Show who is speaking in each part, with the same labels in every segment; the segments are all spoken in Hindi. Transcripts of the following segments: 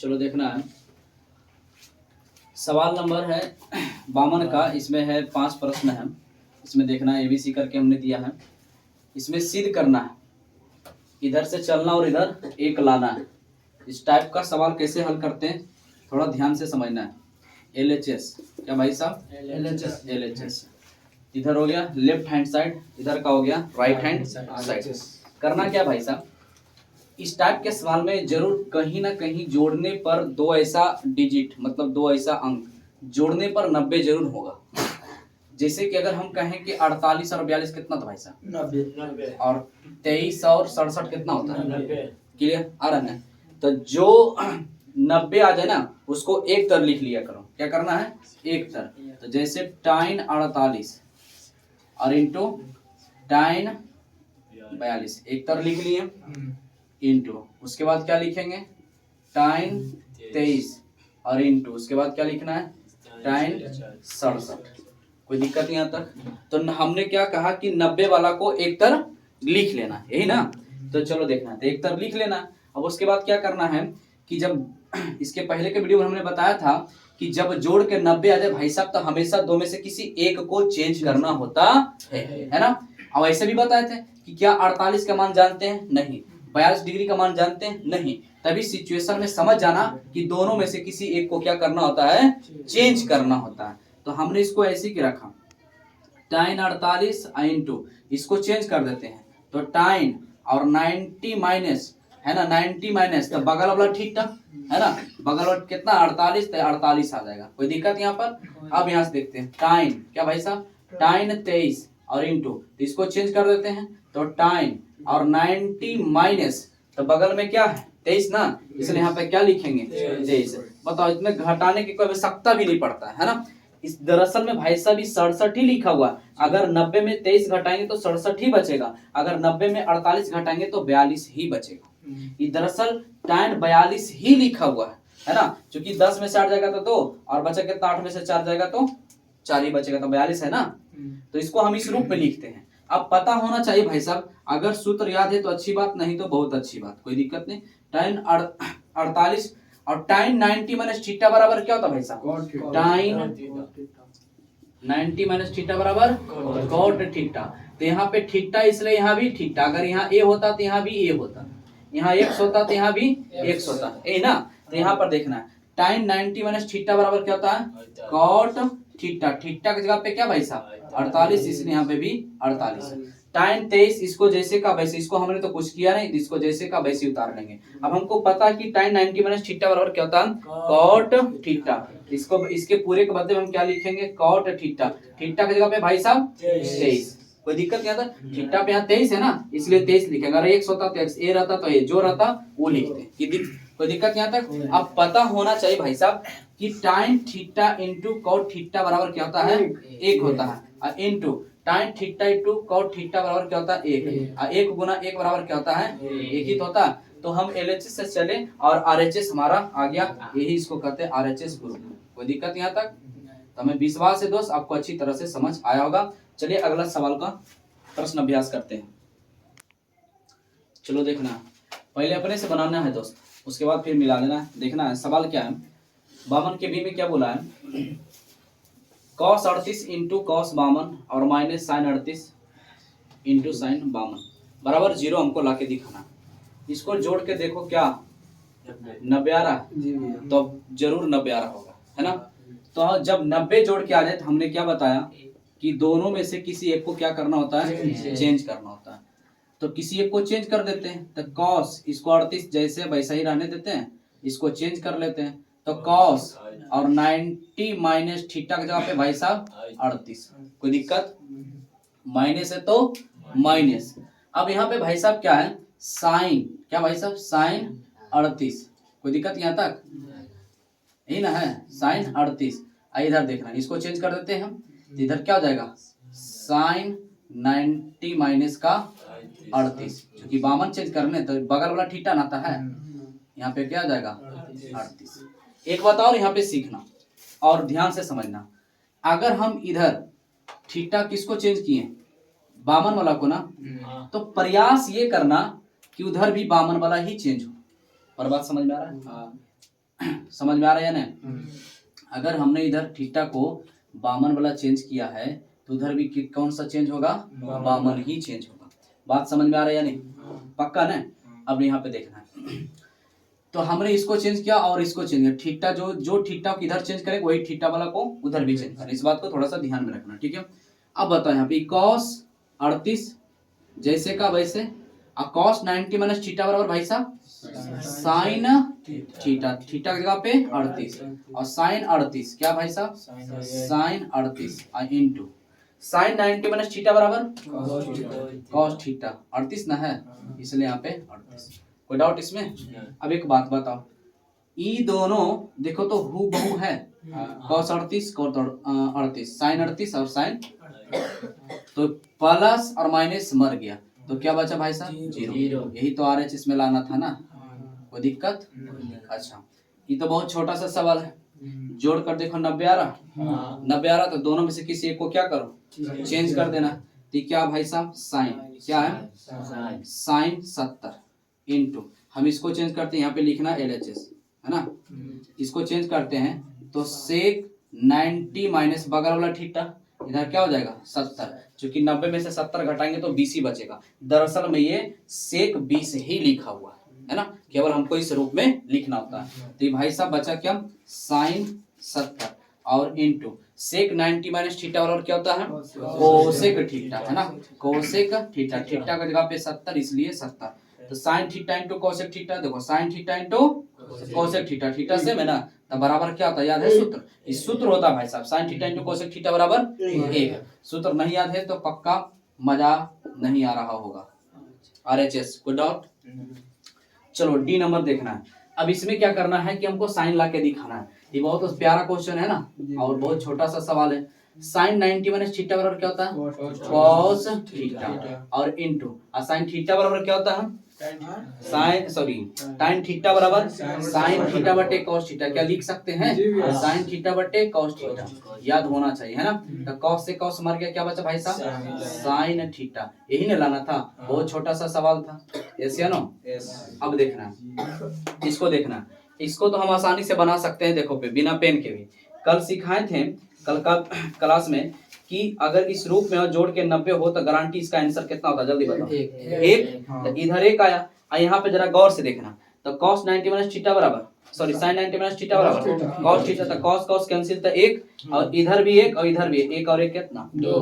Speaker 1: चलो देखना है। सवाल नंबर है 52 का। इसमें है 5 प्रश्न है। इसमें देखना है ABC करके हमने दिया है। इसमें सिद्ध करना है, इधर से चलना और इधर एक लाना है। इस टाइप का सवाल कैसे हल करते हैं थोड़ा ध्यान से समझना है। LHS क्या भाई साहब? LHS इधर हो गया लेफ्ट हैंड साइड, इधर का हो गया राइट हैंड साइड। करना क्या भाई साहब, इस टाइप के सवाल में जरूर कहीं ना कहीं जोड़ने पर दो ऐसा डिजिट मतलब दो ऐसा अंक जोड़ने पर 90 जरूर होगा। जैसे कि अगर हम कहें कि 48 और 42 कितना था भाई साहब?
Speaker 2: 90
Speaker 1: और 23 और 67 कितना होता है?
Speaker 2: 90।
Speaker 1: क्लियर आ रहा है? तो जो 90 आ जाए ना उसको एक तर लिख लिया करो। क्या करना है? एक तर। तो जैसे टाइन 48 और इंटू टाइन 42 एक तर लिख लिए इंटू उसके बाद क्या लिखेंगे टाइन 23 और इंटू उसके बाद क्या लिखना है टाइन 67। कोई दिक्कत नहीं आता? तो हमने क्या कहा कि 90 वाला को एक तर लिख लेना, यही ना? तो चलो देखना है, तो एक तर लिख लेना। अब उसके बाद क्या करना है कि जब इसके पहले के वीडियो में हमने बताया था कि जब जोड़ के 90 आ जाए भाई साहब तो हमेशा दो में से किसी एक को चेंज करना होता है ना? अब ऐसे भी बताए थे कि क्या 48 का मान जानते हैं? नहीं। 42 डिग्री का मान जानते हैं? नहीं। तभी सिचुएशन में समझ जाना कि दोनों में से किसी एक को क्या करना होता है? चेंज करना होता है। तो हमने इसको ऐसे ही रखा टाइन 48 इंटू इसको चेंज कर देते हैं तो टाइन और 90 माइनस है ना 90 माइनस तो बगल वाला ठीक था है ना? बगल वाला कितना 48 तो 48 आ जाएगा। कोई दिक्कत यहाँ पर? अब यहाँ से देखते हैं टाइन क्या भाई साहब टाइन 23 और इंटू तो इसको चेंज कर देते हैं तो टाइन और 90 माइनस तो बगल में क्या है 23 ना, इसलिए यहाँ पे क्या लिखेंगे 23। बताओ इसमें घटाने की कोई आवश्यकता भी नहीं पड़ता है ना? इस दरअसल में भाई साहब 67 ही लिखा हुआ। अगर 90 में 23 घटाएंगे तो 67 ही बचेगा, अगर 90 में 48 घटाएंगे तो 42 ही बचेगा। ये दरअसल टाइन 42 ही लिखा हुआ है ना? क्योंकि 10 में से 8 जाएगा तो 2 और बचा कितना 8 में से 4 जाएगा तो 4 ही बचेगा तो 42 है ना? तो इसको हम इस रूप में लिखते हैं। अब पता होना चाहिए भाई साहब, अगर सूत्र याद है तो अच्छी बात, नहीं तो बहुत अच्छी बात, कोई दिक्कत नहीं। टाइन 48 और टाइन 90 माइनस थीटा बराबर क्या होता है भाई साहब? टाइन 90 माइनस थीटा बराबर कॉट थीटा। तो यहाँ पे थीटा इसलिए यहाँ भी थीटा, अगर यहाँ ए होता तो यहाँ भी ए होता, यहाँ x होता तो यहाँ भी x होता, ए ना? तो यहाँ पर देखना है टाइन 90 माइनस थीटा बराबर क्या होता है? Cot theta. थीटा की जगह पे क्या भाई साहब 48, इसलिए यहाँ पे भी 48। टाइन 23 इसको जैसे का वैसे, इसको हमने तो कुछ किया नहीं, इसको जैसे का वैसे उतार लेंगे। अब हमको पता है कि टाइन 90 माइनस थीटा बराबर क्या होता है? Cot theta. इसको इसके पूरे के बदले में हम क्या लिखेंगे? Cot theta. थीटा की जगह पे भाई साहब 23। कोई दिक्कत नहीं आता? थीटा पे यहाँ 23 है ना, इसलिए 23 लिखेंगे। अगर x होता तो x, ए रहता तो ए, जो रहता वो लिखते। कोई दिक्कत यहाँ तक? अब पता होना चाहिए भाई साहब कि टाइन थीटा इंटू कॉट थीटा बराबर क्या होता है? एक होता है। और इंटू टाइन थीटा इंटू कॉट थीटा बराबर क्या होता है? एक। और एक गुना एक बराबर क्या होता है? एक ही तो होता है। तो हम LHS से चले और RHS हमारा आ गया, यही इसको कहते हैं RHS ग्रुप। कोई दिक्कत यहाँ तक? तो हमें विश्वास है दोस्त आपको अच्छी तरह से समझ आया होगा। चलिए अगला सवाल का प्रश्न अभ्यास करते हैं। चलो देखना, पहले अपने से बनाना है दोस्त, उसके बाद फिर मिला लेना है। देखना है सवाल क्या है। 52 के बी में क्या बोला है? cos 38 इंटू कॉस 52 और माइनस साइन 38 इंटू साइन 52 बराबर 0 हमको लाके दिखाना। इसको जोड़ के देखो क्या 90 आ रहा है? तो जरूर 90 आ रहा होगा है ना? तो जब 90 जोड़ के आ जाए तो हमने क्या बताया कि दोनों में से किसी एक को क्या करना होता है? चेंज करना होता है। तो किसी एक को चेंज कर देते हैं। तो कॉस इसको 38 जैसे वैसा ही रहने देते हैं, इसको चेंज कर लेते हैं। तो कॉस और 90 माइनस थीटा की जगह पे भाई साहब 38। कोई दिक्कत? माइनस है तो माइनस। अब यहाँ पे भाई साहब क्या है? साइन क्या भाई साहब? साइन 38। कोई दिक्कत यहाँ तक? यही ना है साइन 38। इधर देखना, इसको चेंज कर देते हैं हम, तो इधर क्या हो जाएगा? साइन 90 माइनस का 38, क्योंकि 52 चेंज करने तो बगल वाला थीटा ना है, यहाँ पे क्या आ जाएगा? 38। एक बात और यहाँ पे सीखना और ध्यान से समझना, अगर हम इधर थीटा किसको चेंज किए? 52 वाला को ना, तो प्रयास ये करना कि उधर भी 52 वाला ही चेंज हो। पर बात समझ में आ रहा है? समझ में आ रहा है या नहीं? अगर हमने इधर थीटा को बामन वाला चेंज किया है तो उधर भी कौन सा चेंज होगा? बामन ही चेंज होगा। बात समझ में आ रहा है या नहीं? पक्का ना? अब यहाँ पे देखना है, तो हमने इसको चेंज किया और इसको चेंज किया। थीटा जो थीटा को इधर चेंज करे वही थीटा वाला को उधर भी चेंज करे। इस बात को थोड़ा सा ध्यान में रखना, ठीक है? अब बताओ यहाँ पे cos 38 जैसे का वैसे, और cos 90 माइनस थीटा बराबर भाई साहब साइन थीटा, थीटा की जगह पे 38 और साइन 38 क्या भाई साहब? Sine 38 into sine 90 minus theta बराबर cos थीटा 38 ना है, इसलिए यहाँ पे 38। कोई डाउट इसमें? अब एक बात बताओ, ये दोनों देखो तो हु बहु है, cos 38 cos 38 साइन 38 और साइन, तो प्लस और माइनस मर गया तो क्या बचा भाई साहब? जीरो। यही तो RHS में लाना था ना, कोई दिक्कत? अच्छा, ये तो बहुत छोटा सा सवाल है, जोड़ कर देखो 90 आ रहा, 90 आ रहा, तो दोनों में से किसी एक को क्या करो? चेंज कर देना। तो क्या भाई साहब? साइन क्या है? साइन 70 इंटू, हम इसको चेंज करते हैं, यहाँ पे लिखना LHS है ना, इसको चेंज करते हैं तो सेक 90 माइनस बगल वाला थीटा, इधर क्या हो जाएगा? 70, क्योंकि 90 में से 70 घटाएंगे तो 20 ही बचेगा। दरअसल में ये सेक 20 ही लिखा हुआ है ना, केवल हमको इस रूप में लिखना होता है। तो ये भाई साहब बचा क्या? साइन 70 और इंटू सेक 90 माइनस थीटा बराबर क्या होता है? कोसेक थीटा है ना, कोसेक थीटा, थीटा का जगह पे 70 इसलिए 70, तो sine theta into cosec theta, देखो sine theta into cosec theta, theta से में ना, तो बराबर क्या होता है? याद है सूत्र? इस सूत्र होता है भाई साहब sign theta into cosec theta बराबर 1। सूत्र नहीं याद है तो पक्का मजा नहीं आ रहा होगा। RHS कोई डाउट? चलो D नंबर देखना है। अब इसमें क्या करना है कि हमको साइन ला के दिखाना है। ये बहुत प्यारा क्वेश्चन है ना और बहुत छोटा सा सवाल है। साइन 90 माइनस थीटा बराबर क्या होता है? कॉस थीटा और इनटू साइन थीटा बराबर क्या होता है? साइन टाइन थीटा बराबर साइन थीटा बटे कॉस थीटा। क्या लिख सकते हैं? साइन थीटा बटे कॉस थीटा, याद होना चाहिए है ना। तो कॉस से कॉस मर गया, क्या बचा भाई साहब? Sine theta. यही ना लाना था, बहुत छोटा सा सवाल था, यस या नो? अब देखना इसको, देखना इसको तो हम आसानी से बना सकते हैं, देखो पे बिना पेन के भी। कल सिखाए थे कल का क्लास में कि अगर इस रूप में जोड़ के 90 हो तो गारंटी इसका आंसर कितना होता है? जल्दी बताओ। एक, तो इधर एक आया, यहाँ पे जरा गौर से देखना, तो cos 90 माइनस थीटा बराबर sin 90 माइनस थीटा बराबर cos थीटा, तो cos cos कैंसिल, तो एक, और इधर भी एक और इधर भी एक और एक कितना? 2।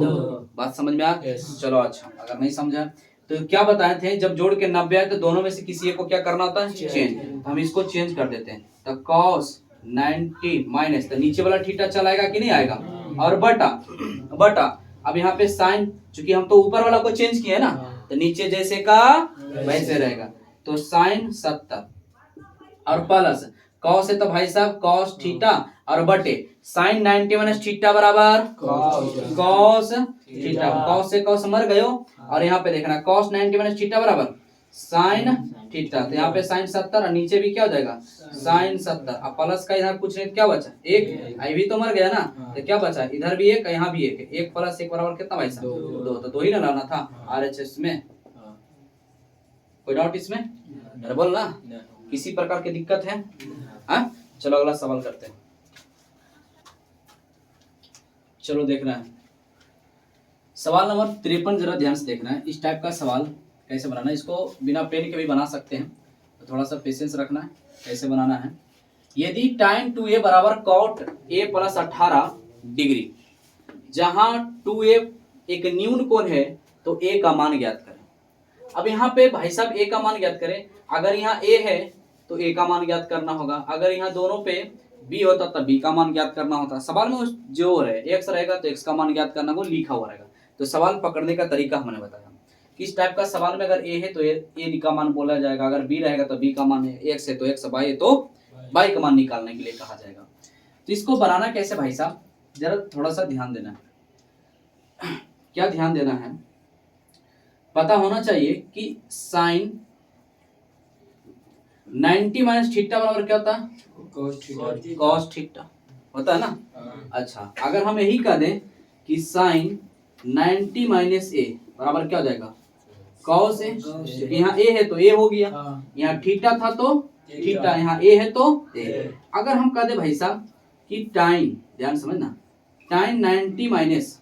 Speaker 1: बात समझ में आ? चलो अच्छा, अगर नहीं समझा तो क्या बताए थे, जब जोड़ के 90 आए तो दोनों में से किसी एक को क्या करना होता है? चेंज। तो हम इसको चेंज कर देते हैं, तो cos 90 माइनस, तो नीचे वाला थीटा चलाएगा कि नहीं आएगा, और बटा अब यहाँ पे साइन, चूंकि हम तो ऊपर वाला को चेंज किए ना, तो नीचे जैसे का वैसे रहेगा, तो साइन 70 और प्लस कॉस है तो भाई साहब कॉस थीटा और बटे साइन 90 माइनस थीटा बराबर कॉस थीटा। कॉस से कॉस मर गयो, और यहाँ पे देखना कॉस 90 माइनस थीटा बराबर साइन थीटा, तो यहाँ पे साइन 70 और नीचे भी क्या हो जाएगा? साइन 70, अब प्लस का इधर कुछ नहीं, क्या बचा? एक, आई भी तो मर गया ना, तो क्या बचा? इधर भी एक, यहाँ भी एक, एक प्लस एक बराबर कितना भाई साहब? 2, तो 2 ही ना लाना था RHS में। कोई डाउट इसमें? अरे बोल ना, किसी प्रकार की दिक्कत है? हाँ, चलो अगला सवाल करते हैं। चलो देखना है सवाल नंबर 53, जरा ध्यान से देखना है। इस टाइप का सवाल कैसे बनाना है, इसको बिना पेन के भी बना सकते हैं, तो थोड़ा सा पेशेंस रखना है। कैसे बनाना है, यदि tan 2a बराबर cot a प्लस 18 डिग्री, जहां 2a एक न्यून कोण है तो a का मान ज्ञात करें। अब यहाँ पे भाई साहब a का मान ज्ञात करें, अगर यहाँ a है तो a का मान ज्ञात करना होगा, अगर यहाँ दोनों पे b होता तब b का मान ज्ञात करना होता। सवाल में जो है x रहेगा तो x का मान ज्ञात करना वो लिखा हुआ रहेगा। तो सवाल पकड़ने का तरीका हमने बताया, किस टाइप का सवाल में अगर a है तो a का मान बोला जाएगा, अगर b रहेगा तो b का मान है, x है तो x, y है तो y का मान निकालने के लिए कहा जाएगा। तो इसको बनाना कैसे भाई साहब, जरा थोड़ा सा ध्यान देना है। क्या ध्यान देना है, पता होना चाहिए कि साइन 90 माइनस थीटा बराबर क्या होता है? कॉस थीटा होता है ना। अच्छा, अगर हम यही कह दें कि साइन 90 माइनस ए बराबर क्या हो जाएगा? कॉस ए, यहाँ ए है तो ए हो गया, यहाँ थीटा था तो थीटा, यहाँ ए है तो ए। अगर हम कह दे भाई साहब कि टाइन, ध्यान समझना, टाइन 90 माइनस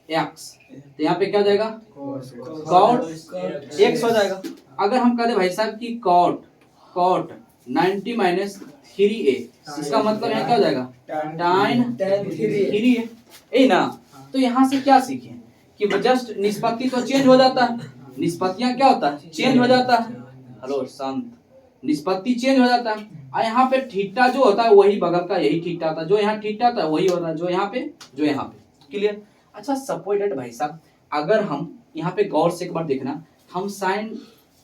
Speaker 1: एक्स, तो यहाँ पे क्या हो जाएगा, कॉट एक्स हो जाएगा। अगर हम कह दे भाई साहब कि कॉट 90 माइनस 3a, इसका मतलब यहाँ क्या हो जाएगा, टाइन 3a, ए ना। तो यहाँ से क्या सीखे कि जस्ट निष्पत्ति तो चेंज हो जाता है, निष्पत्तियां क्या होता है, चेंज हो जाता है। हेलो शांत, निष्पत्ति चेंज हो जाता है। और यहाँ पे थीटा जो होता है वही बगल का यही थीटा होता है, जो यहाँ थीटा होता है वही होता है जो यहाँ पे। क्लियर। अच्छा सपोर्टेड भाई साहब, अगर हम यहाँ पे गौर से एक बार देखना, हम साइन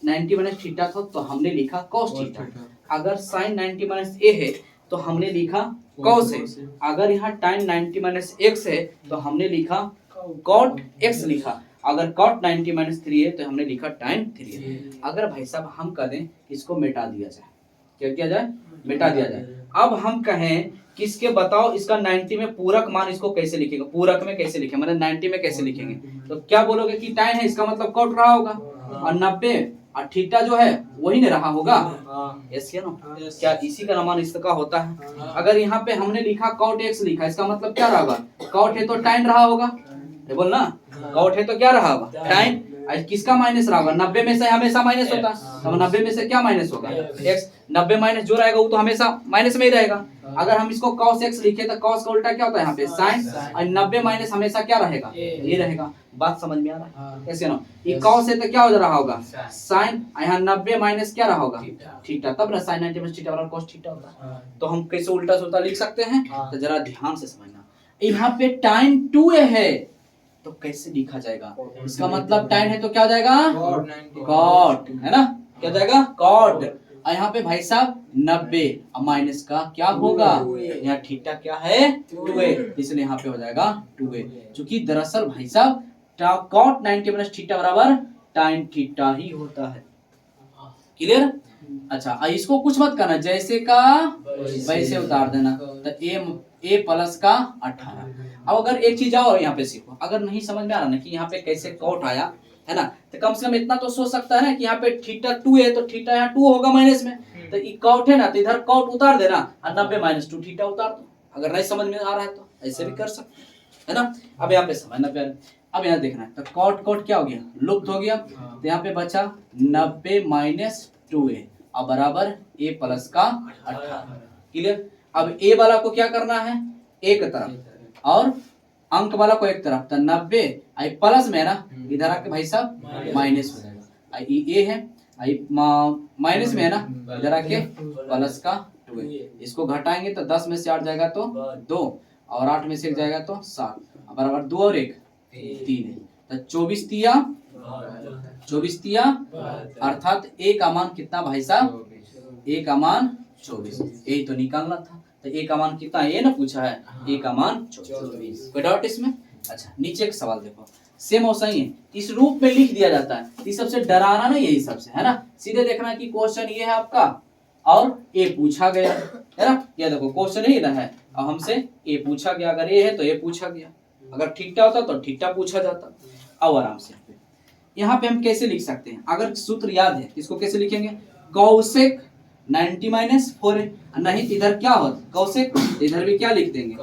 Speaker 1: 90 माइनस थीटा था तो हमने लिखा कॉस थीटा, अगर साइन 90 माइनस ए है तो हमने लिखा कॉस है, अगर यहाँ टाइन 90 माइनस एक्स है तो हमने लिखा कॉट एक्स लिखा, अगर कॉट 90 माइनस 3 है तो हमने लिखा टाइन 3 है। अगर भाई साहब हम कह दें इसको मिटा दिया जाए, क्या किया जाए, मिटा दिया जाए। अब हम कहें कि इसके बताओ इसका 90 में पूरक मान इसको कैसे लिखेंगे, पूरक में कैसे लिखेंगे, मतलब 90 में कैसे लिखेंगे, तो क्या बोलोगे कि टाइन है इसका मतलब कॉट रहा होगा, और 90 और थीटा जो है वही नहीं रहा होगा, ऐसे ना, क्या इसी का अनुमान इसका होता है। अगर यहाँ पे हमने लिखा कॉट एक्स लिखा, इसका मतलब क्या रहा होगा, कॉट है तो टाइन रहा होगा, बोल ना, कॉट है तो क्या रहा होगा, टाइन। किसका माइनस रहा होगा, 90 में से हमेशा माइनस होता है, तो 90 में से क्या माइनस होगा, x। 90 माइनस जो रहेगा वो तो हमेशा माइनस में ही रहेगा। अगर हम इसको cos x लिखे तो cos का उल्टा क्या होता है यहाँ पे sin, और 90 माइनस हमेशा क्या रहेगा, ये रहेगा। बात समझ में आ रहा है, कैसे ना, ये cos है तो क्या हो रहा होगा, sin, यहाँ 90 माइनस क्या रहा होगा, थीटा, तब ना sin 90 माइनस थीटा बराबर cos थीटा होता है। तो हम कैसे उल्टा सुल्टा लिख सकते हैं, तो जरा ध्यान से समझना। यहाँ पे टाइम 2a है तो कैसे लिखा जाएगा, इसका मतलब टाइन है तो क्या हो जाएगा, कॉट, है ना, क्या हो जाएगा, कॉट। और यहाँ पे भाई साहब 90 माइनस का क्या होगा, यहाँ थीटा क्या है 2a, इसलिए यहाँ पे हो जाएगा 2a, क्योंकि दरअसल भाई साहब कॉट 90 माइनस थीटा बराबर टाइन थीटा ही होता है। क्लियर। अच्छा इसको कुछ मत करना, जैसे का वैसे उतार देना, तो a प्लस का 18। अब अगर एक चीज और यहाँ पे सीखो, अगर नहीं समझ में आ रहा ना कि यहाँ पे कैसे कॉट आया है ना, तो कम से कम इतना तो सोच सकता है ना कि यहाँ पे थीटा 2 है तो थीटा यहाँ 2 होगा माइनस में, तो ये कॉट है ना, तो इधर कॉट उतार देना और 90 माइनस 2 थीटा उतार दो। अगर नहीं समझ में आ रहा है तो ऐसे भी कर सकते है ना। अब यहाँ पे समझना प्यारे, अब यहाँ देखना है, तो कॉट क्या हो गया, लुप्त हो गया, तो यहाँ पे बचा 90 माइनस 2a और बराबर a प्लस का 18। क्लियर। अब a वाला को क्या करना है, एक तरफ, और अंक वाला को एक तरफ, तो 90 आई प्लस में ना, इधर आके भाई साहब माइनस हो जाएगा, आई a है, आई माइनस में है ना, इधर आके प्लस का 2a, इसको घटाएंगे तो 10 में से 8 जाएगा तो 2, और 8 में से 1 जाएगा तो 7, बराबर 2 और 1 3 है, तो 24 तिया अर्थात a का मान कितना भाई साहब, a का मान 24, यही तो निकालना था। तो a का मान कितना, ये ना पूछा है, a का मान 24, कोई डाउट इसमें। अच्छा नीचे एक सवाल देखो, सेम वैसा ही है, इस रूप में लिख दिया जाता है, ये सबसे डराना नहीं यही सबसे है ना, सीधे देखना कि क्वेश्चन ये है आपका और a पूछा गया है ना, ये देखो क्वेश्चन ही ना है और हमसे a पूछा गया, अगर a है तो a पूछा गया, अगर थीटा होता तो थीटा पूछा जाता। अब आराम से यहाँ पे हम कैसे लिख सकते हैं, अगर सूत्र याद है इसको कैसे लिखेंगे, कौशिक 90 माइनस 4 है, नहीं इधर क्या होता कौशिक, इधर भी क्या लिख देंगे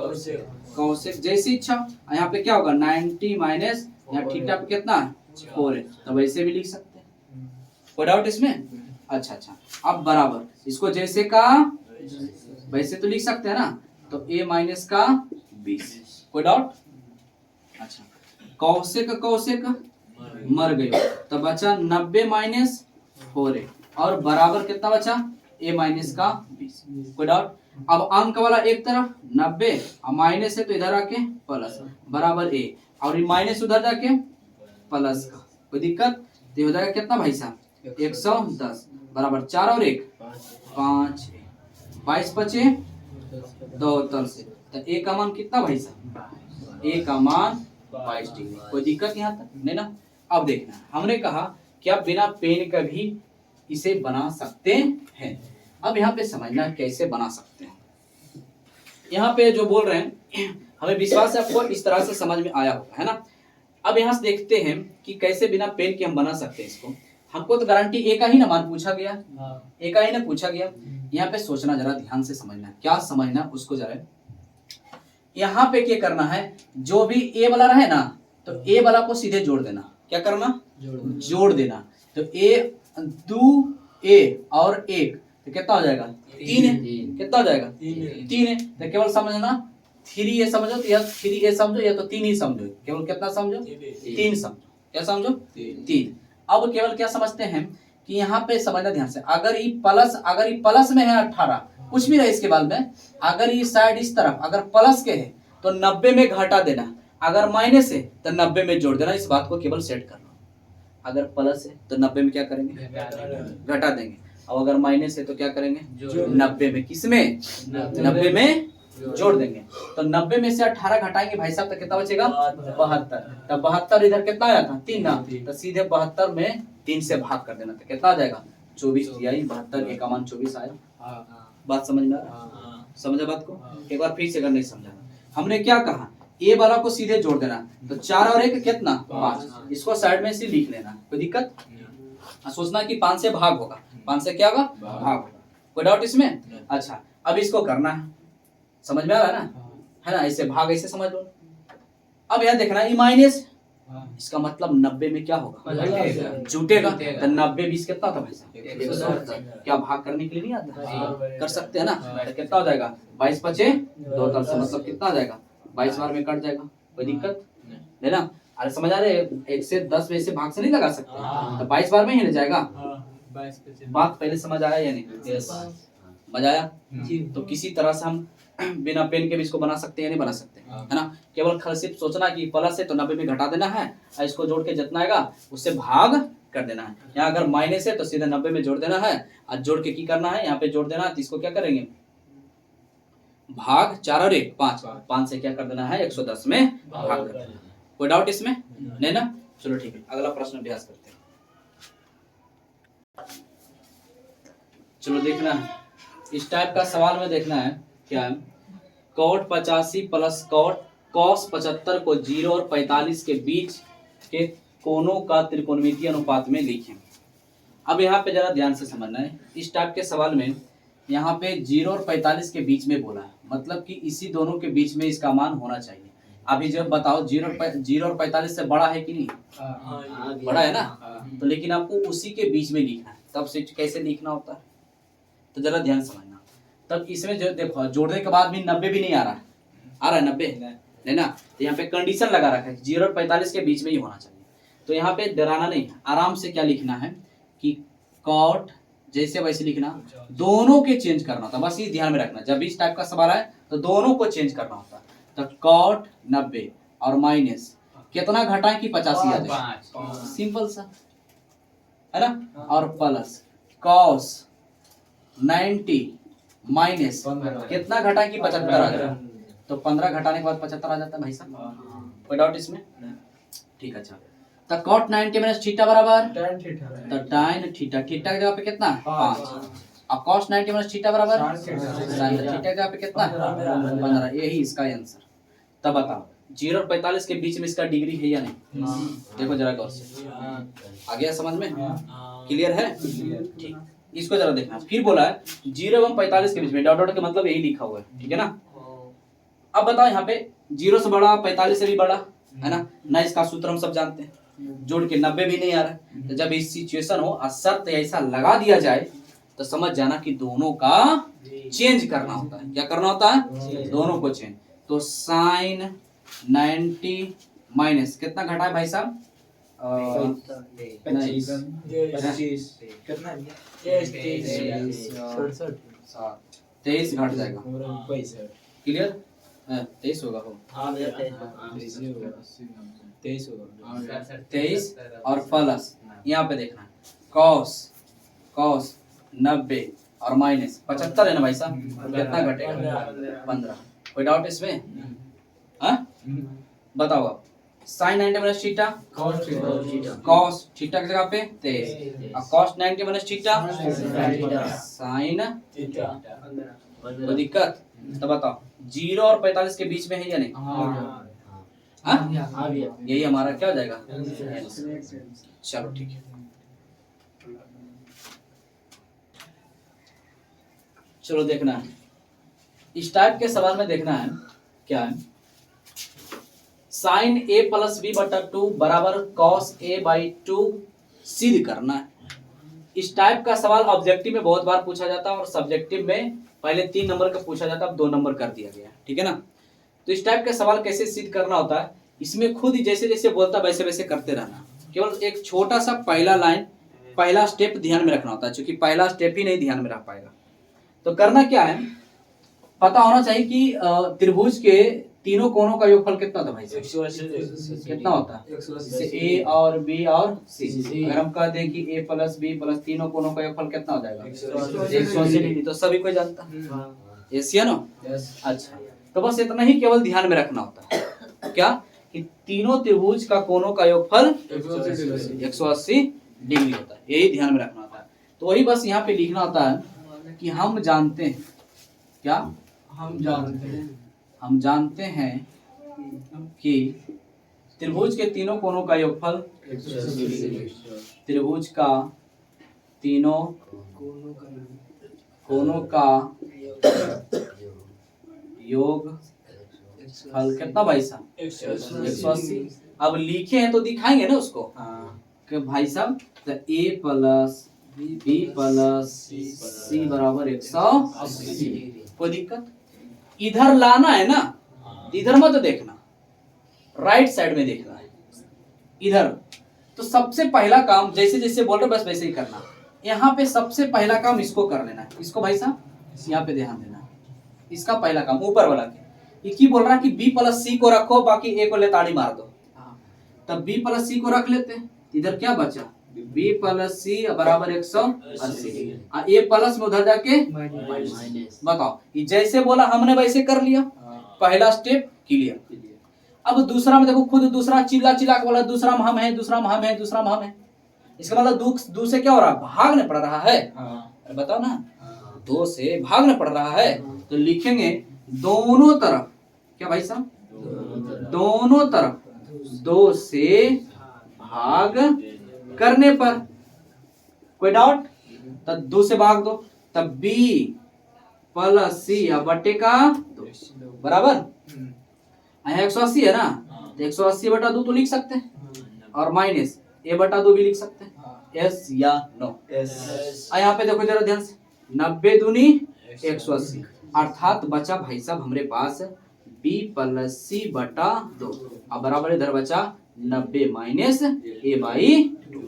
Speaker 1: कौशिक, जैसी इच्छा। यहाँ पे क्या होगा 90 माइनस, यहाँ थीटा पे कितना 4 है, तो वैसे भी लिख सकते हैं, कोई डाउट इसमें। अच्छा अब बराबर इसको जैसे का वैसे तो लिख सकते हैं ना, तो a माइनस का 20, कोई डाउट। अच्छा कौशिक मर गए तो बचा 90 माइनस 4 और बराबर कितना बचा a माइनस का 20, कोई डाउट। अब अंक वाला एक तरफ 90 और माइनस है तो इधर आके प्लस बराबर a, और माइनस उधर जाके प्लस का, कोई दिक्कत, तो हो जाएगा कितना भाई साहब 110 बराबर 4 और 1 5, 22 बचे 2 तल से, तो a का मान कितना भाई साहब, a का मान 22 डिग्री, कोई दिक्कत यहाँ तक नहीं ना। अब देखना हमने कहा कि आप बिना पेन का भी इसे बना सकते हैं, अब यहाँ पे समझना कैसे बना सकते हैं। यहाँ पे जो बोल रहे हैं हमें विश्वास है आपको इस तरह से समझ में आया होगा है ना। अब यहाँ से देखते हैं कि कैसे बिना पेन के हम बना सकते हैं इसको। हमको तो गारंटी ए का ही ना मान पूछा गया, ए का ही ना पूछा गया, यहाँ पे सोचना, जरा ध्यान से समझना, क्या समझना उसको जरा। यहाँ पे क्या करना है, जो भी ए वाला रहे ना तो ए वाला को सीधे जोड़ देना। क्या करना, जोड़ देना। तो ए 2 ए और 1 तो कितना हो जाएगा, 3 है। कितना हो जाएगा, 3 है। तो केवल समझना 3 ए समझो तो या 3 ए समझो या तो 3 ही समझो, केवल कितना समझो, 3 समझो। क्या समझो, 3। अब केवल क्या समझते हैं कि यहाँ पे समझना ध्यान से, अगर ये प्लस में है 18, कुछ भी रहे इसके बाद में, अगर ये साइड इस तरफ अगर प्लस के है तो 90 में घटा देना, अगर माइनस है तो 90 में जोड़ देना। इस बात को केवल सेट करना। अगर प्लस है तो 90 में क्या करेंगे, घटा देंगे। और अगर माइनस है तो क्या करेंगे, 90 में, किसमें, 90 में जोड़ देंगे। तो 90 में से 18 घटाएंगे भाई साहब तो कितना बचेगा, 72। तब 72 इधर कितना आया था, 3 ना, तो सीधे 72 में 3 से भाग कर देना तो कितना आ जाएगा, 24 दिया। 72 ए का मान 24 आया। बात समझ में आ रहा, समझा बात को। एक बार फिर से अगर नहीं समझा, हमने क्या कहा, ए वाला को सीधे जोड़ देना। तो 4 और 1 कितना, 5। इसको साइड में से लिख लेना, कोई दिक्कत। सोचना कि 5 से भाग होगा, 5 से क्या होगा, भाग होगा। कोई डाउट इसमें। अच्छा, अब इसको करना है, समझ में आ रहा है ना, है ना, ऐसे भाग ऐसे समझ लो। अब यह देखना ये माइनस, इसका मतलब 90 में क्या होगा, जुटेगा। तो 90 20 कितना था भाई साहब, 170। क्या भाग करने के लिए नहीं आता, कर सकते हैं ना। तो कितना हो जाएगा, 22 बचे 2 तरफ से, मतलब कितना आ जाएगा, 22 बार में कट जाएगा। कोई दिक्कत है ना। अरे समझ आ रहे, 1 से 10 में से भाग से नहीं लगा सकते, तो 22 बार में ही ले जाएगा। बात पहले समझ आया या नहीं, मजा आया। तो किसी तरह से हम बिना पेन के भी इसको बना सकते हैं, नहीं बना सकते, है ना। केवल खाली सिर्फ सोचना कि प्लस है तो 90 में घटा देना है, और इसको जोड़ के जितना आएगा उससे भाग कर देना है। यहाँ अगर माइनस है तो सीधे 90 में जोड़ देना है, और जोड़ के की करना है, यहाँ पे जोड़ देना है। तो इसको क्या करेंगे, भाग 4 और 1 5 से क्या कर देना है, 110 में भाग कर देना। कोई डाउट इसमें नहीं ना। चलो ठीक है, अगला प्रश्न अभ्यास करते हैं। चलो देखना है, इस टाइप का सवाल में देखना है क्या है, cot 85 प्लस cos 75 को 0 और 45 के बीच के कोणों का त्रिकोणमितीय अनुपात में लिखें। अब यहाँ पे जरा ध्यान से समझना है, इस टाइप के सवाल में यहाँ पे 0 और 45 के बीच में बोला है, मतलब कि इसी दोनों के बीच में इसका मान होना चाहिए। अभी जब बताओ 0 और 45 से बड़ा है कि नहीं, बड़ा है ना। तो लेकिन आपको उसी के बीच में लिखना है, तब से कैसे लिखना होता है, तो जरा ध्यान समझना। तब इसमें जो देखो, जोड़ने के बाद भी 90 भी नहीं आ रहा है, आ रहा है 90 नहीं ना। तो यहाँ पे कंडीशन लगा रखा है 0 और 45 के बीच में ही होना चाहिए। तो यहाँ पे डराना नहीं है, आराम से क्या लिखना है कि कॉट जैसे वैसे लिखना, दोनों के चेंज करना होता है। बस ये ध्यान में रखना, जब इस टाइप का सवाल आए तो दोनों को चेंज करना होता है। तो कॉट 90 और माइनस कितना घटाएं कि 85 आ जाए, सिंपल सा है ना। और प्लस कॉस 90 माइनस कितना घटाएं कि 75 आ जाए, तो 15 घटाने के बाद 75 आ जाता है भाई साहब। कोई डाउट इसमें, ठीक है। अच्छा, तो cot 90 माइनस थीटा बराबर तो tan थीटा, थीटा की जगह पे कितना 5। अब cos 90 माइनस थीटा बराबर sin थीटा की जगह पे कितना 15। यही इसका आंसर। तब बताओ 0 और 45 के बीच में इसका डिग्री है या नहीं, देखो जरा गौर से, आ गया समझ में, क्लियर है, ठीक। इसको जरा देखना, फिर बोला है 0 एवं 45 के बीच में, डॉट डॉट का मतलब यही लिखा हुआ है, ठीक है ना। अब बताओ यहाँ पे 0 से बड़ा 45 से भी बड़ा है ना, इसका सूत्र हम सब जानते हैं, जोड़ के 90 भी नहीं आ रहा है। तो जब इस सिचुएशन हो और शर्त ऐसा लगा दिया जाए तो समझ जाना कि दोनों का चेंज करना होता है। क्या करना होता है, दोनों को चेंज। तो sin 90 माइनस कितना घटा है भाई साहब, 23 घट जाएगा, क्लियर, 23 होगा, हो 23 और प्लस यहाँ पे देखना cos 90 और माइनस 75 है ना भाई साहब, कितना घटेगा 15। कोई डाउट इसमें, हाँ बताओ आप। sin 90 minus theta cos theta की जगह पे 23 और cos 90 minus theta sin theta. कोई दिक्कत, तो बताओ 0 और 45 के बीच में है या नहीं, हाँ यही हमारा क्या हो जाएगा, चलो ठीक है। चलो देखना है, इस टाइप के सवाल में देखना है क्या है, साइन ए प्लस बी बटा 2 बराबर कॉस ए बाई 2 सिद्ध करना है। इस टाइप का सवाल ऑब्जेक्टिव में बहुत बार पूछा जाता है और सब्जेक्टिव में पहले 3 नंबर का पूछा जाता है, अब 2 नंबर कर दिया गया है, ठीक है ना। तो इस टाइप का सवाल कैसे सिद्ध करना होता है, इसमें खुद ही जैसे जैसे बोलता वैसे वैसे करते रहना, केवल एक छोटा सा पहला लाइन पहला स्टेप ध्यान में रखना होता है, क्योंकि पहला स्टेप ही नहीं ध्यान में रख पाएगा। तो करना क्या है, पता होना चाहिए कि त्रिभुज के तीनों कोनों का योगफल कितना था भाई, कितना होता है, ए और बी और सी। अगर हम कह दें कि ए प्लस बी प्लस तीनों कोनों का योगफल कितना हो जाएगा 180 डिग्री, तो सभी कोई जानता है, ऐसी है ना। अच्छा, तो बस इतना ही केवल ध्यान में रखना होता है, क्या कि तीनों त्रिभुज का कोनों का योगफल 180 डिग्री होता है, यही ध्यान में रखना होता है। तो वही बस यहाँ पे लिखना होता है कि हम जानते हैं, क्या हम जानते हैं कि त्रिभुज के तीनों कोनों का योगफल, त्रिभुज का तीनों कोनों का योग फल कितना भाई साहब 180। अब लिखे हैं तो दिखाएंगे ना उसको कि भाई साहब ए प्लस बी प्लस सी बराबर 180। कोई दिक्कत, इधर लाना है ना, इधर मत देखना, राइट साइड में देखना है इधर। तो सबसे पहला काम जैसे जैसे बोल रहे बस वैसे ही करना, यहाँ पे सबसे पहला काम इसको कर लेना है, इसको भाई साहब यहाँ पे ध्यान देना, इसका पहला काम ऊपर वाला के, ये बोल रहा है कि बी प्लस सी को रखो, बाकी ए को ले ताड़ी मार दो। तब बी प्लस सी को रख लेते हैं, इधर क्या बचा, बी प्लस सी बराबर 180, ए प्लस में उधर जाके माइनस। बताओ, ये जैसे बोला हमने वैसे कर लिया, पहला स्टेप क्लियर। अब दूसरा में देखो, खुद दूसरा चिल्ला चिल्ला के बोला दूसरा में हम है, दूसरा में हम है, दूसरा में हम है, इसका मतलब दो से क्या हो रहा है, भागने पड़ रहा है। अरे बताओ ना, 2 से भागने पड़ रहा है, तो लिखेंगे दोनों तरफ, क्या भाई साहब, दोनों तरफ 2 से भाग करने पर, कोई डाउट, तब 2 से भाग दो, तब बी प्लस सी बटे का 2 बराबर 180 है ना, तो 180 बटा 2 तो लिख सकते हैं, और माइनस ए बटा 2 भी लिख सकते हैं, यस या नो। यहाँ पे देखो जरा ध्यान से, 90 दूनी 180, अर्थात बचा भाई साहब हमारे पास बी प्लस सी बटा 2, अब बराबर इधर बचा 90 माइनस ए बाई 2।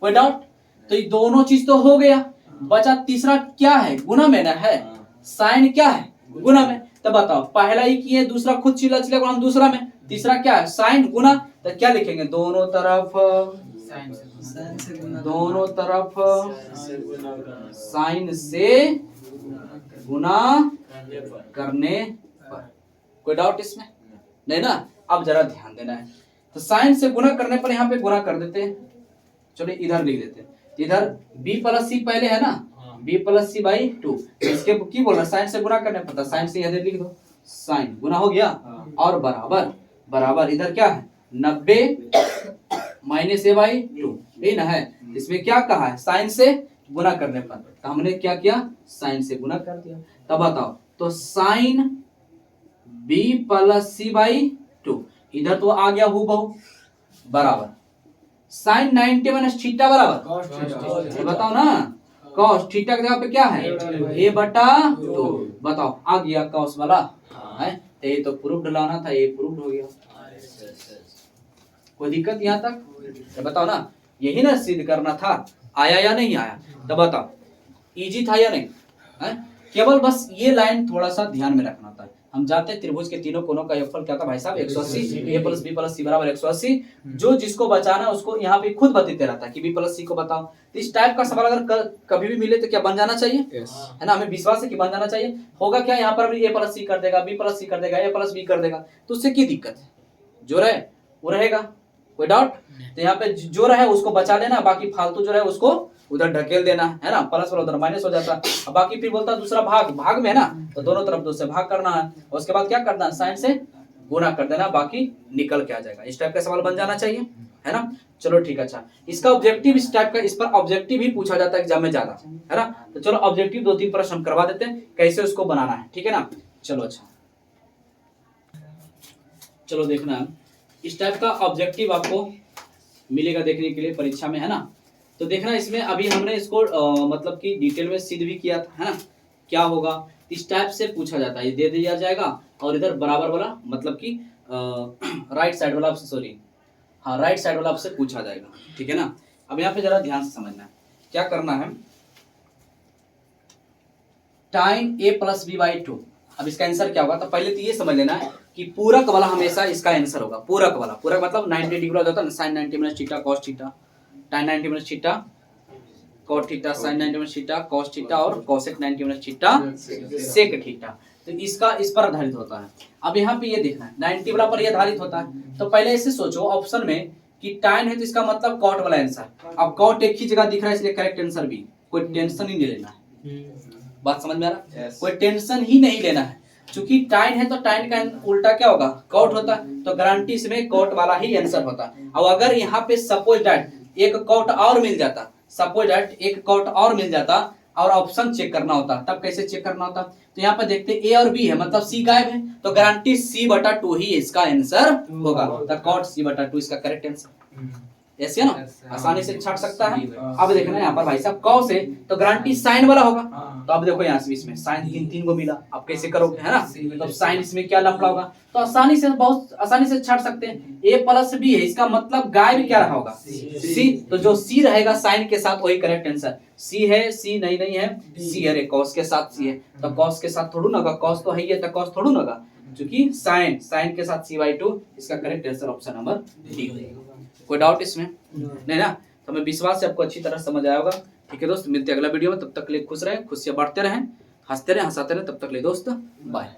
Speaker 1: कोई डाउट, तो ये दोनों चीज तो हो गया, बचा तीसरा क्या है, गुना में ना है, साइन क्या है गुना में। तब बताओ, पहला ही किए, दूसरा खुद चिल्ला चिल्ला हम दूसरा में, तीसरा क्या है साइन गुना, तो क्या लिखेंगे, दोनों तरफ साइन से गुना करने पर। कोई डाउट इसमें नहीं ना। अब जरा ध्यान देना है, तो साइन से गुना करने पर यहाँ पे गुना कर देते हैं, चलिए इधर लिख देते हैं, इधर b प्लस सी पहले है ना, b प्लस सी बाई 2, इसके की बोल रहा है साइन से गुना करने पर, साइन से इधर लिख दो, साइन गुना हो गया, और बराबर बराबर इधर क्या है 90 माइनस ए बाई 2, यही ना है। इसमें क्या कहा है, साइन से गुना करने पर, तो हमने क्या किया, साइन से गुना कर दिया। तब बताओ, तो sine b plus C by 2, इधर तो आ गया हूबहू बराबर साइन 90 माइनस थीटा बराबर, बताओ ना, कॉस थीटा की जगह पे क्या है a बटा 2, बताओ आ गया कॉस वाला है, तो ये तो प्रूफ लाना था, ये प्रूफ हो गया। कोई दिक्कत यहाँ तक, तो बताओ ना, यही ना सिद्ध करना था, आया या नहीं आया, तो बताओ इजी था या नहीं है? केवल बस ये लाइन थोड़ा सा ध्यान में रखना था। हम जानते हैं त्रिभुज के तीनों कोनों का योगफल क्या था भाई साहब 180, ए प्लस बी प्लस सी बराबर 180। जो जिसको बचाना उसको यहाँ पे खुद बताते रहता है कि बी प्लस सी को बताओ। तो इस टाइप का सवाल अगर कभी भी मिले तो क्या बन जाना चाहिए, है ना, हमें विश्वास है कि बन जाना चाहिए। होगा क्या, यहाँ पर भी ए प्लस सी कर देगा, बी प्लस सी कर देगा, ए प्लस बी कर देगा, तो उससे क्या दिक्कत है, जो रहे वो रहेगा, कोई डाउट। तो यहाँ पे जो रहे उसको बचा लेना, बाकी फालतू जो रहे उसको उधर ढकेल देना, है ना, प्लस वाला उधर माइनस हो जाता। अब बाकी फिर बोलता दूसरा भाग में है ना, तो दोनों तरफ 2 से भाग करना है, और उसके बाद क्या करना है, साइन से गुना कर देना, बाकी निकल के आ जाएगा। इस टाइप का सवाल बन जाना चाहिए। है ना। चलो ठीक है, अच्छा इसका ऑब्जेक्टिव इस टाइप का, इस पर ऑब्जेक्टिव ही पूछा जाता है एग्जाम में ज्यादा, है ना। तो चलो ऑब्जेक्टिव 2-3 प्रश्न हम करवा देते हैं कैसे उसको बनाना है, ठीक है ना। चलो अच्छा, चलो देखना इस टाइप का ऑब्जेक्टिव आपको मिलेगा देखने के लिए परीक्षा में, है ना। तो देखना इसमें अभी हमने इसको मतलब कि डिटेल में सिद्ध भी किया था, है ना। क्या होगा, इस टाइप से पूछा जाता है, ये दे दिया जाएगा और इधर बराबर वाला मतलब कि राइट साइड वाला, सॉरी हाँ राइट साइड वाला आपसे पूछा जाएगा, ठीक है ना। अब यहाँ पे जरा ध्यान से समझना है, क्या करना है, time a plus B by 2। अब इसका आंसर क्या होगा, तो पहले तो ये समझ लेना है कि पूरक वाला हमेशा इसका आंसर होगा, पूरक वाला, पूरक मतलब 90 डिग्री वाला होता है ना, sine 90 minus theta cos theta, tan 90 minus theta cot theta, sine 90 minus theta cos theta और cosec 90 minus theta sec theta. तो इसका इस पर आधारित होता है। अब यहाँ पे ये देखना है 90 वाला पर ये आधारित होता है, तो पहले ऐसे सोचो ऑप्शन में कि tan है तो इसका मतलब कॉट वाला आंसर। अब कॉट एक ही जगह दिख रहा है इसलिए करेक्ट आंसर भी, कोई टेंशन ही नहीं लेना है। बात समझ में आ रहा है? कोई टेंशन ही नहीं लेना है, क्योंकि tan है तो tan का उल्टा क्या होगा, कॉट होता है, तो गारंटी इसमें कॉट वाला ही आंसर होता है। और अगर यहाँ पे सपोज दैट एक कॉट और मिल जाता, सपोज दैट एक कॉट और मिल जाता और ऑप्शन चेक करना होता, तब कैसे चेक करना होता, तो यहाँ पर देखते ए और बी है मतलब सी गायब है, तो गारंटी C/2 ही इसका आंसर होगा, द कॉट C/2 इसका करेक्ट आंसर। ऐसे ना आसानी से छाट सकता है। अब देखना यहाँ पर भाई साहब कॉस है तो गारंटी साइन वाला होगा, तो अब देखो यहाँ से इसमें साइन तीन को मिला, अब कैसे करोगे, है ना। तो साइन इसमें क्या लफड़ा होगा, तो आसानी से बहुत आसानी से छाट सकते हैं। ए प्लस बी है इसका मतलब गायब क्या रहा होगा, सी, तो जो सी रहेगा साइन के साथ वही करेक्ट आंसर। सी है, सी नहीं है, सी है, कॉस के साथ सी है, तो कॉस के साथ थोड़ा ना होगा, कॉस तो है ही है, तो कॉस थोड़ा ना होगा, क्योंकि साइन के साथ C/2 इसका correct answer option number D होगा। कोई डाउट इसमें नहीं ना, तो हमें विश्वास है आपको अच्छी तरह समझ आया होगा। ठीक है दोस्त, मिलते हैं अगला वीडियो में, तब तक के लिए खुश रहें, खुशियां बांटते रहें, हंसते रहें, हंसाते रहें, तब तक के लिए दोस्त बाय।